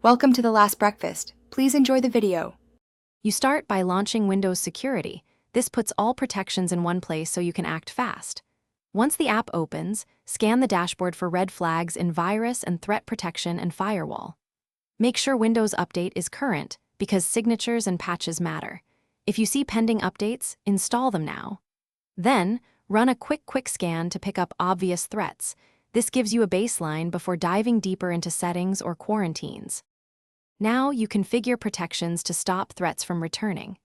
Welcome to the last breakfast. Please enjoy the video. You start by launching Windows Security. This puts all protections in one place so you can act fast. Once the app opens, scan the dashboard for red flags in virus and threat protection and firewall. Make sure Windows Update is current because signatures and patches matter. If you see pending updates, install them now. Then, run a quick scan to pick up obvious threats. This gives you a baseline before diving deeper into settings or quarantines. Now you configure protections to stop threats from returning.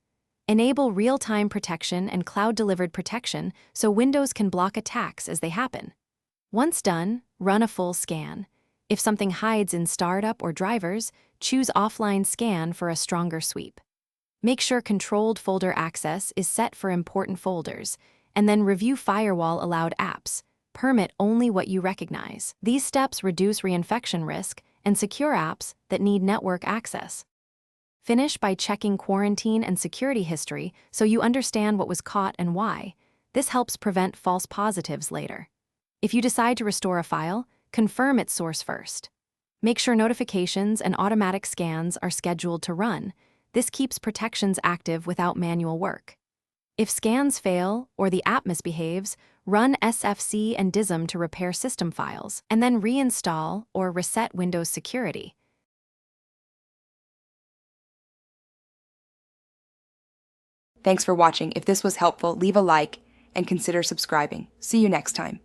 Enable real-time protection and cloud-delivered protection so Windows can block attacks as they happen. Once done, run a full scan. If something hides in startup or drivers, choose offline scan for a stronger sweep. Make sure controlled folder access is set for important folders, and then review firewall-allowed apps. Permit only what you recognize. These steps reduce reinfection risk and secure apps that need network access. Finish by checking quarantine and security history so you understand what was caught and why. This helps prevent false positives later. If you decide to restore a file, confirm its source first. Make sure notifications and automatic scans are scheduled to run. This keeps protections active without manual work. If scans fail or the app misbehaves, run SFC and DISM to repair system files, and then reinstall or reset Windows Security. Thanks for watching. If this was helpful, leave a like and consider subscribing. See you next time.